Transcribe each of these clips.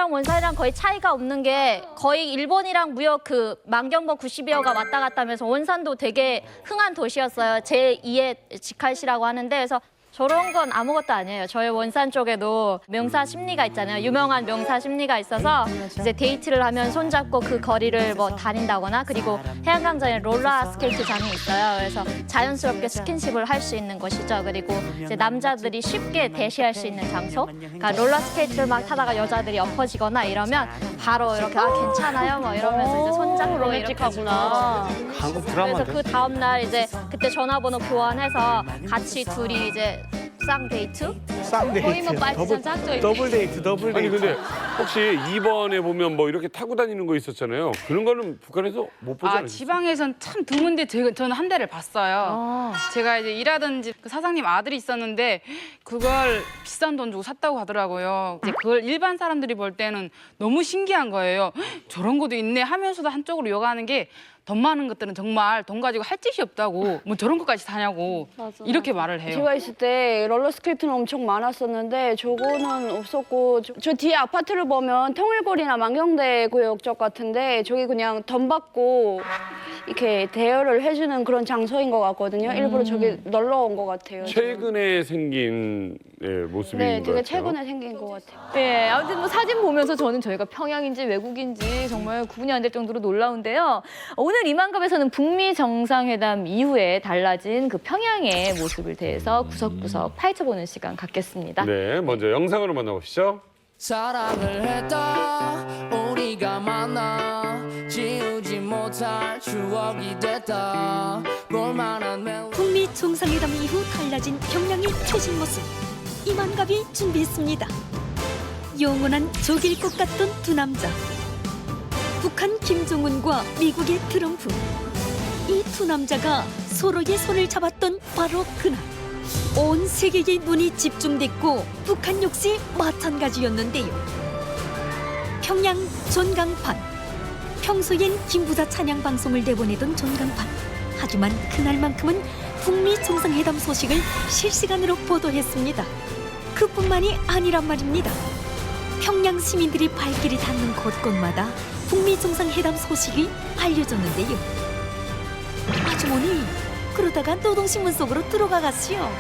일본이랑 원산이랑 거의 차이가 없는 게 거의 일본이랑 무역 그 만경번 90여가 왔다 갔다 하면서 원산도 되게 흥한 도시였어요. 제2의 직할시라고 하는데 그래서 저런 건 아무것도 아니에요. 저희 원산 쪽에도 명사 심리가 있잖아요. 유명한 명사 심리가 있어서 이제 데이트를 하면 손잡고 그 거리를 뭐 다닌다거나 그리고 해안강장에 롤러 스케이트장이 있어요. 그래서 자연스럽게 스킨십을 할 수 있는 곳이죠. 그리고 이제 남자들이 쉽게 대시할 수 있는 장소. 그러니까 롤러 스케이트를 막 타다가 여자들이 엎어지거나 이러면 바로 이렇게 아 괜찮아요 뭐 이러면서 이제 손잡고 로맨틱하구나. 한국 그래서 드라마인데. 그 다음 날 이제 그때 전화번호 교환해서 같이 둘이 이제 쌍데이트? 쌍데이트. 거의 뭐 말투 짝져 있네. 더블 데이트, 더블 아니 데이트. 근데 혹시 2번에 보면 뭐 이렇게 타고 다니는 거 있었잖아요. 그런 거는 북한에서 못 보지 않으셨어요? 지방에선 참 드문데 저는 한 대를 봤어요. 제가 이제 일하던 집 그 사장님 아들이 있었는데 그걸 비싼 돈 주고 샀다고 하더라고요. 이제 그걸 일반 사람들이 볼 때는 너무 신기한 거예요. 헉, 저런 것도 있네 하면서도 한쪽으로 요가하는 게 돈 많은 것들은 정말 돈 가지고 할 짓이 없다고 뭐 저런 것까지 사냐고 이렇게 말을 해요. 제가 있을 때 롤러스케이트는 엄청 많았었는데 저거는 없었고 저 뒤에 아파트를 보면 통일골이나 만경대 구역 같은데 저기 그냥 돈 받고 이렇게 대여를 해주는 그런 장소인 것 같거든요. 일부러 저기 놀러 온 것 같아요. 최근에 생긴 모습인 네, 것 되게 같아요. 최근에 생긴 것 같아요. 네, 아무튼 뭐 사진 보면서 저는 저희가 평양인지 외국인지 정말 구분이 안 될 정도로 놀라운데요. 오늘 이만갑에서는 북미 정상회담 이후에 달라진 그 평양의 모습을 대해서 구석구석 파헤쳐보는 시간 갖겠습니다. 네, 먼저 영상으로 만나보시죠. 사랑을 했다 우리가 만나 지우지 못할 추억이 됐다 볼만한 북미 정상회담 이후 달라진 평양의 최신 모습 이만갑이 준비했습니다. 영원한 적일 것 같던 두 남자 북한 김정은과 미국의 트럼프 이 두 남자가 서로의 손을 잡았던 바로 그날 온 세계의 눈이 집중됐고 북한 역시 마찬가지였는데요. 평양 전광판 평소엔 김부자 찬양 방송을 내보내던 전광판 하지만 그날만큼은 북미 정상회담 소식을 실시간으로 보도했습니다. 그뿐만이 아니란 말입니다. 평양 시민들이 발길이 닿는 곳곳마다 북미 정상회담 소식이 알려졌는데요. 아주머니 그러다가 노동신문 속으로 들어가갔지요.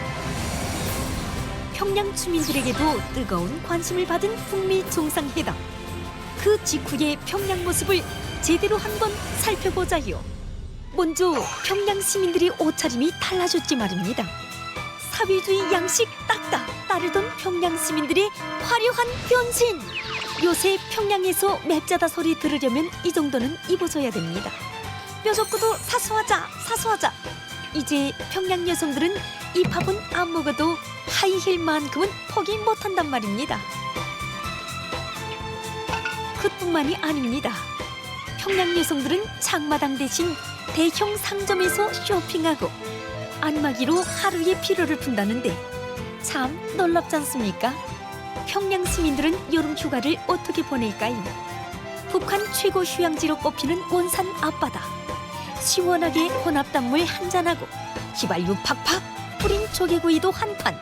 평양 주민들에게도 뜨거운 관심을 받은 북미 정상회담. 그 직후의 평양 모습을 제대로 한번 살펴보자요. 먼저 평양 시민들의 옷차림이 달라졌지 말입니다. 사회주의 양식 딱딱 따르던 평양 시민들의 화려한 변신. 요새 평양에서 맵자다 소리 들으려면 이 정도는 입어줘야 됩니다. 뾰족구도 사수하자. 이제 평양 여성들은 이 밥은 안 먹어도 하이힐만큼은 포기 못한단 말입니다. 그뿐만이 아닙니다. 평양 여성들은 장마당 대신 대형 상점에서 쇼핑하고 안마기로 하루의 피로를 푼다는데 참 놀랍지 않습니까? 평양 시민들은 여름 휴가를 어떻게 보낼까요? 북한 최고 휴양지로 꼽히는 원산 앞바다. 시원하게 혼합단물 한잔하고 휘발유 팍팍 뿌린 조개구이도 한판.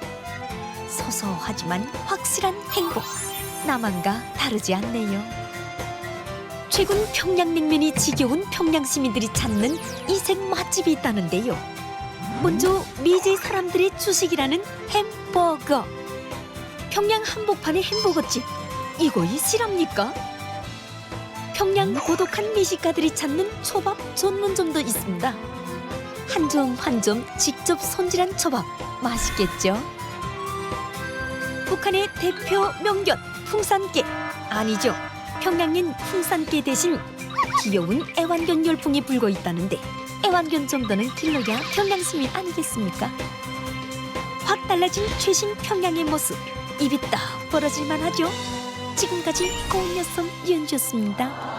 소소하지만 확실한 행복. 남한과 다르지 않네요. 최근 평양냉면이 지겨운 평양 시민들이 찾는 이색 맛집이 있다는데요. 먼저 미제 사람들의 주식이라는 햄버거. 평양 한복판의 햄버거집. 이거이 실합니까? 평양 고독한 미식가들이 찾는 초밥 전문점도 있습니다. 한 점 한 점 직접 손질한 초밥 맛있겠죠? 북한의 대표 명견 풍산깨 아니죠. 평양엔 풍산깨 대신 귀여운 애완견 열풍이 불고 있다는데 애완견 정도는 길러야 평양 시민 아니겠습니까? 확 달라진 최신 평양의 모습 입이 딱 벌어질만 하죠. 지금까지 고은여성 유은주였습니다.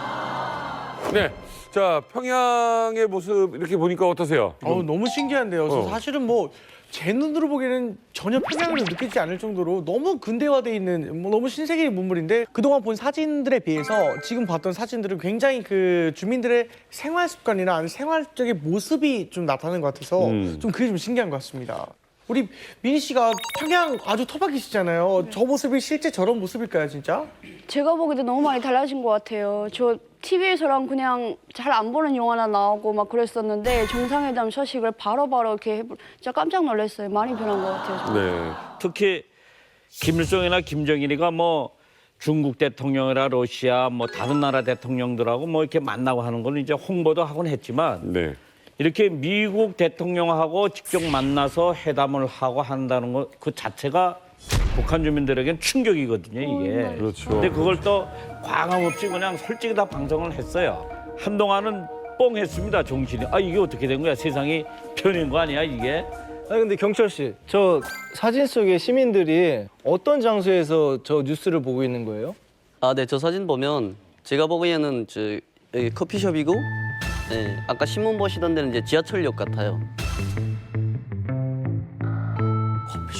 네, 자 평양의 모습 이렇게 보니까 어떠세요? 너무 신기한데요. 저 사실은 뭐 제 눈으로 보기에는 전혀 평양을 느끼지 않을 정도로 너무 근대화돼 있는 너무 신세계의 문물인데 그동안 본 사진들에 비해서 지금 봤던 사진들은 굉장히 그 주민들의 생활 습관이나 생활적인 모습이 좀 나타나는 것 같아서 좀 그게 좀 신기한 것 같습니다. 우리 민희 씨가 평양 아주 토박이시잖아요. 저 모습이 실제 저런 모습일까요, 진짜? 제가 보기에도 너무 많이 달라진 것 같아요. 저 TV에서랑 그냥 잘 안 보는 영화나 나오고 막 그랬었는데 정상회담 소식을 바로바로 이렇게 진짜 깜짝 놀랐어요. 많이 변한 것 같아요. 저는. 네. 특히 김일성이나 김정일이가 뭐 중국 대통령이나 러시아 뭐 다른 나라 대통령들하고 뭐 이렇게 만나고 하는 거는 이제 홍보도 하곤 했지만 네. 이렇게 미국 대통령하고 직접 만나서 회담을 하고 한다는 것 그 자체가 북한 주민들에겐 충격이거든요, 이게. 그렇죠. 근데 그걸 또 과감 없이 그냥 솔직히 다 방송을 했어요. 한동안은 뻥했습니다, 정신이. 아, 이게 어떻게 된 거야? 세상이 변인 거 아니야, 이게? 아니 근데 경철 씨, 저 사진 속의 시민들이 어떤 장소에서 저 뉴스를 보고 있는 거예요? 아, 네, 저 사진 보면 제가 보기에는 여기 커피숍이고, 네, 아까 신문 보시던 데는 이제 지하철역 같아요.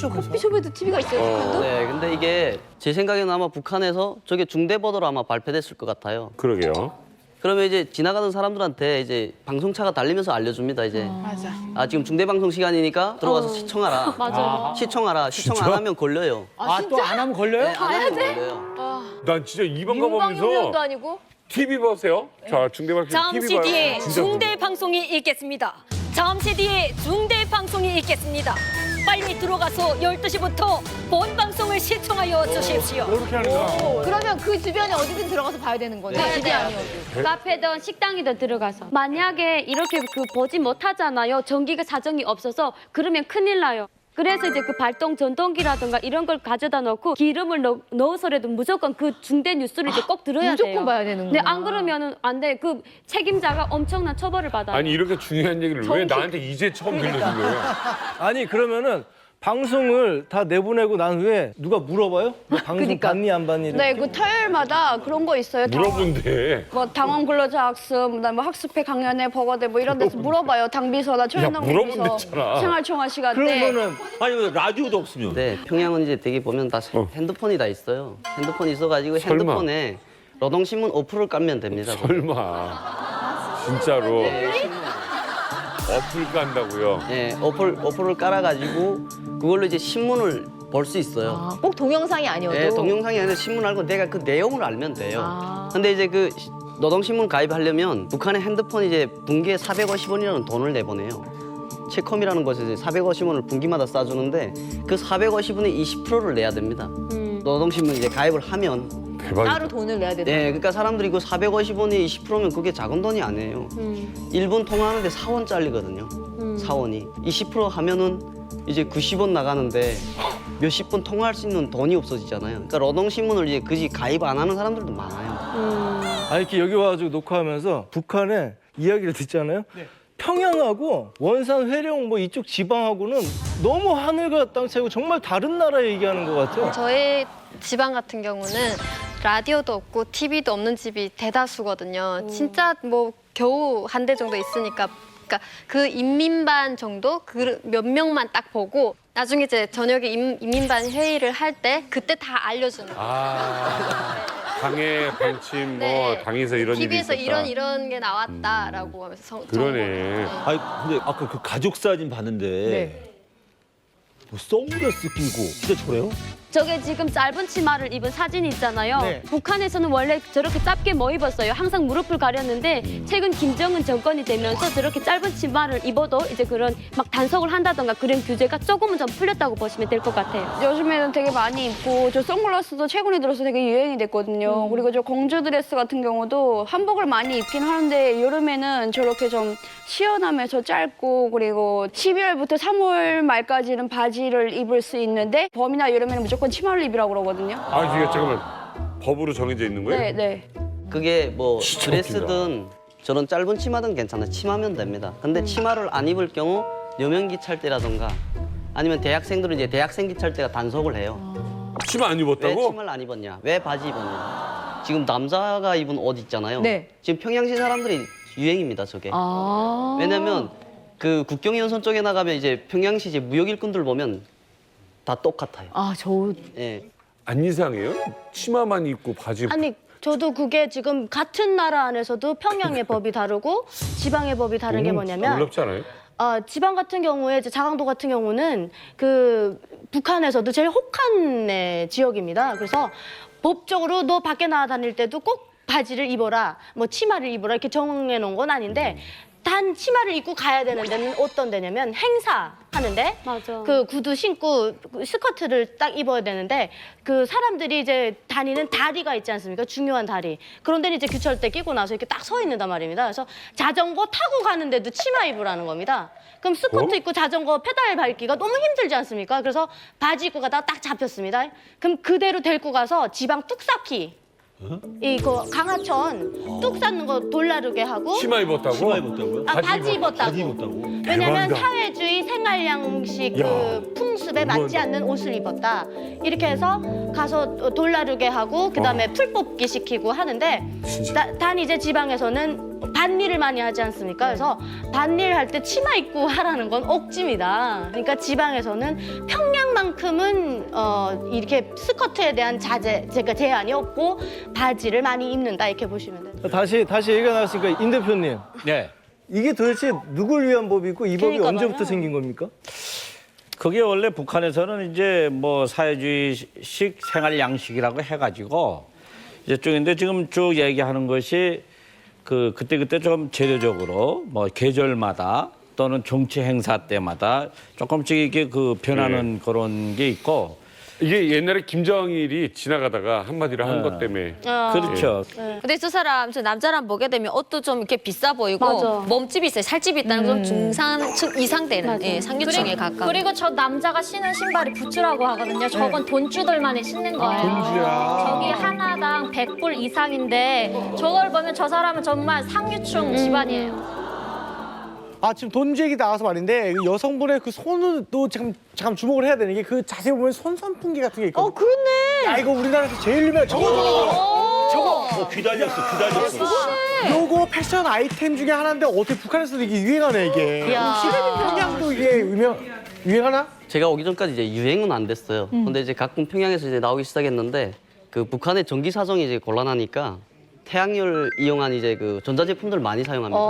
커피숍에도 TV가 있어요, 북한도? 네, 근데 이게 제 생각에는 아마 북한에서 저게 중대보도로 아마 발표됐을 것 같아요. 그러게요. 그러면 이제 지나가는 사람들한테 이제 방송차가 달리면서 알려줍니다. 이제 맞아. 아 지금 중대 방송 시간이니까 들어가서 시청하라. 맞아. 시청하라. 시청 안 하면 걸려요. 또 안 하면 걸려요? 네, 안 하면 걸려요. 난 진짜 이번 거 윤방용도 보면서 아니고. TV 보세요. 자, 중대방송 TV 잠시 봐요. 뒤에 진짜 중대 방송이 있겠습니다. 잠시 뒤에 중대 방송이 있겠습니다. 빨리 들어가서 12시부터 본 방송을 시청하여 주십시오. 이렇게 하는 거야. 그러면 그 주변에 어디든 들어가서 봐야 되는 거네. 네, 집이 네. 아니어도. 카페든 식당이든 들어가서 만약에 이렇게 보지 못하잖아요. 전기가 사정이 없어서 그러면 큰일 나요. 그래서 이제 그 발동 전동기라든가 이런 걸 가져다 놓고 기름을 넣어서라도 무조건 그 중대 뉴스를 이제 꼭 들어야 돼요. 무조건 봐야 되는 네, 거야. 안 그러면은 안 돼. 그 책임자가 엄청난 처벌을 받아요. 아니 이렇게 중요한 얘기를 왜 나한테 이제 처음 들려준 거예요? 아니 그러면은 방송을 다 내보내고 난 후에 누가 물어봐요? 뭐 방송 봤니 안 봤니? 네, 그 토요일마다 그런 거 있어요. 물어본대. 뭐 당원 근로자 학습, 그다음에 뭐 학습회 강연회 보고대 뭐 이런 데서 물어봐요. 당비서나 초연당 물어본댔잖아. 당비서 생활총화 시간 그런 때. 거는 아니, 라디오도 없으면. 네, 평양은 이제 되게 보면 다 핸드폰이 다 있어요. 핸드폰이 있어가지고 설마. 핸드폰에 노동신문 어플을 깔면 됩니다. 설마. 진짜로. 어플 깐다고요? 네, 어플을 깔아가지고 그걸로 이제 신문을 볼 수 있어요. 아, 꼭 동영상이 아니어도. 네, 동영상이 아니라 신문 알고 내가 그 내용을 알면 돼요. 아. 근데 이제 그 노동신문 가입하려면 북한의 핸드폰이 이제 분기에 450원이라는 돈을 내보내요. 체컴이라는 곳에서 450원을 분기마다 싸주는데 그 450원의 20%를 내야 됩니다. 노동신문 이제 가입을 하면. 대박이다. 따로 돈을 내야 되는. 네, 그러니까 사람들이 그 450원의 20%면 그게 작은 돈이 아니에요. 1분 통화하는데 4원 잘리거든요. 4원이. 20% 하면은 이제 90원 나가는데 몇십 분 통화할 수 있는 돈이 없어지잖아요. 그러니까 노동신문을 이제 그지 가입 안 하는 사람들도 많아요. 아니 이렇게 여기 와가지고 녹화하면서 북한의 이야기를 듣잖아요. 평양하고 원산, 회령 뭐 이쪽 지방하고는 너무 하늘과 땅 차이고 정말 다른 나라 얘기하는 것 같아요. 저희 지방 같은 경우는 라디오도 없고 TV도 없는 집이 대다수거든요. 진짜 뭐 겨우 한 대 정도 있으니까 그러니까 그 인민반 정도 그 몇 명만 딱 보고 나중에 이제 저녁에 인민반 회의를 할 때 그때 다 알려주는 거예요. 당의 방침 뭐 네. 당에서 이런 일이 TV에서 있었다. 이런 게 나왔다라고 하면서 그러네. 아니, 근데 아까 그 가족 사진 봤는데 뭐 선글라스 끼고 진짜 저래요? 저게 지금 짧은 치마를 입은 사진이 있잖아요. 네. 북한에서는 원래 저렇게 짧게 못 입었어요. 항상 무릎을 가렸는데 최근 김정은 정권이 되면서 저렇게 짧은 치마를 입어도 이제 그런 막 단속을 한다던가 그런 규제가 조금은 좀 풀렸다고 보시면 될 것 같아요. 요즘에는 되게 많이 입고 저 선글라스도 최근에 들어서 되게 유행이 됐거든요. 그리고 저 공주 드레스 같은 경우도 한복을 많이 입긴 하는데 여름에는 저렇게 좀 시원하면서 짧고 그리고 12월부터 3월 말까지는 바지를 입을 수 있는데 봄이나 여름에는 무조건 치마를 입으라고 그러거든요. 아, 이게 잠깐만. 법으로 정해져 있는 거예요? 네, 네. 그게 뭐 진짜 드레스든 저런 짧은 치마든 괜찮아요. 치마면 됩니다. 근데 치마를 안 입을 경우 여명기 찰 때라던가 아니면 대학생들은 이제 대학생기 찰 때가 단속을 해요. 치마 안 왜 입었다고? 치마를 안 입었냐? 왜 바지 입었냐? 지금 남자가 입은 옷 있잖아요. 네. 지금 평양시 사람들이 유행입니다, 저게. 아. 왜냐면 그 국경연선 쪽에 나가면 이제 평양시 이제 무역 일꾼들 보면 다 똑같아요. 아, 저 예. 안 이상해요? 치마만 입고 바지. 아니 저도 그게 지금 같은 나라 안에서도 평양의 법이 다르고 지방의 법이 다른 게 뭐냐면 놀랍지 않아요? 지방 같은 경우에 이제 자강도 같은 경우는 그 북한에서도 제일 혹한 지역입니다. 그래서 법적으로 너 밖에 나와 다닐 때도 꼭 바지를 입어라, 뭐 치마를 입어라 이렇게 정해 놓은 건 아닌데 단 치마를 입고 가야 되는 데는 어떤 데냐면 행사 하는데 맞아. 그 구두 신고 스커트를 딱 입어야 되는데 그 사람들이 이제 다니는 다리가 있지 않습니까? 중요한 다리. 그런 데는 이제 규철대 끼고 나서 이렇게 딱 서 있는단 말입니다. 그래서 자전거 타고 가는데도 치마 입으라는 겁니다. 그럼 스커트 입고 자전거 페달 밟기가 너무 힘들지 않습니까? 그래서 바지 입고 가다가 딱 잡혔습니다. 그럼 그대로 데리고 가서 지방 뚝 쌓기. 이거 강하천 뚝 쌓는 거 돌나르게 하고 치마 입었다고? 치마 입었다고요? 바지 입었다고. 왜냐면 대박이다. 사회주의 생활 양식 그 풍습에 맞지 않는 옷을 입었다. 이렇게 해서 가서 돌나르게 하고 그다음에 풀 뽑기 시키고 하는데 단 이제 지방에서는 반일을 많이 하지 않습니까? 그래서 반일 할 때 치마 입고 하라는 건 억지입니다. 그러니까 지방에서는 평양만큼은 이렇게 스커트에 대한 제한이 없고 바지를 많이 입는다 이렇게 보시면 돼요. 다시 얘기가 나왔으니까 임 대표님. 네. 이게 도대체 누굴 위한 법이고 이 법이 그러니까 언제부터 말이야. 생긴 겁니까? 그게 원래 북한에서는 이제 뭐 사회주의식 생활 양식이라고 해가지고 이제 쪽인데 지금 쭉 얘기하는 것이 그때 좀 제도적으로 뭐 계절마다 또는 정치 행사 때마다 조금씩 이게 변하는 그런 게 있고 이게 옛날에 김정일이 지나가다가 한마디로 한 것 때문에 그렇죠. 근데 저 남자랑 보게 되면 옷도 좀 이렇게 비싸 보이고 맞아. 몸집이 있어요. 살집이 있다는 건 좀 중산층 이상 되는 상류층에 가까운. 그리고 저 남자가 신은 신발이 부츠라고 하거든요. 저건 돈주들만이 신는 거예요. 돈주야. 저기 하나당 100불 이상인데 저걸 보면 저 사람은 정말 상류층 집안이에요. 아 지금 돈주 얘기 나와서 말인데 그 여성분의 그 손은 또 잠깐 주목을 해야 되는 게 그 자세히 보면 손 선풍기 같은 게 있거든요. 그렇네. 야 이거 우리나라에서 제일 유명한 저거. 귀 달렸어. 요거 패션 아이템 중에 하나인데 어떻게 북한에서도 이게 유행하네 이게. 혹시 평양도 이게 유행하나? 제가 오기 전까지 이제 유행은 안 됐어요. 근데 이제 가끔 평양에서 이제 나오기 시작했는데 그 북한의 전기 사정이 이제 곤란하니까 태양열을 이용한 이제 그 전자제품들 많이 사용합니다.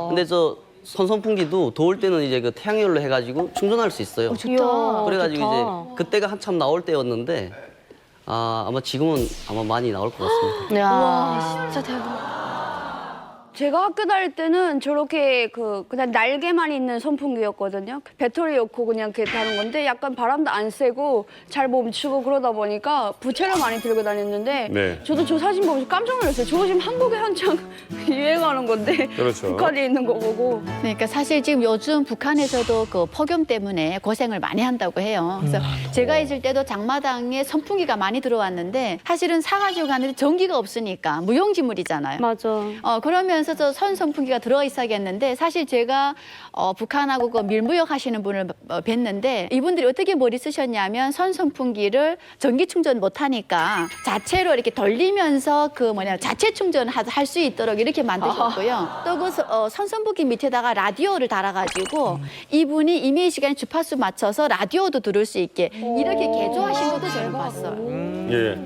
근데 저 선선풍기도 더울 때는 이제 그 태양열로 해가지고 충전할 수 있어요. 좋다. 그래가지고 이제 그때가 한참 나올 때였는데 아마 지금은 아마 많이 나올 것 같습니다. 와 진짜 대박. 제가 학교 다닐 때는 저렇게 그냥 날개만 있는 선풍기였거든요. 배터리 넣고 그냥 이렇게 다는 건데 약간 바람도 안 세고 잘 멈추고 그러다 보니까 부채를 많이 들고 다녔는데 네. 저도 저 사진 보면서 깜짝 놀랐어요. 저거 지금 한국에 한창 유행하는 건데 그렇죠. 북한에 있는 거 보고. 그러니까 사실 지금 요즘 북한에서도 그 폭염 때문에 고생을 많이 한다고 해요. 그래서 제가 있을 때도 장마당에 선풍기가 많이 들어왔는데 사실은 사가지고 가는데 전기가 없으니까 무용지물이잖아요. 맞아. 그러면서 저 선풍기가 들어 있어야겠는데 사실 제가 북한하고 그 밀무역 하시는 분을 뵀는데 이분들이 어떻게 머리 쓰셨냐면 선풍기를 전기 충전 못 하니까 자체로 이렇게 돌리면서 자체 충전할 수 있도록 이렇게 만드셨고요. 또 그 선풍기 밑에다가 라디오를 달아가지고 이분이 임의 시간에 주파수 맞춰서 라디오도 들을 수 있게 이렇게 개조하신 것도 저는 봤어요. 예.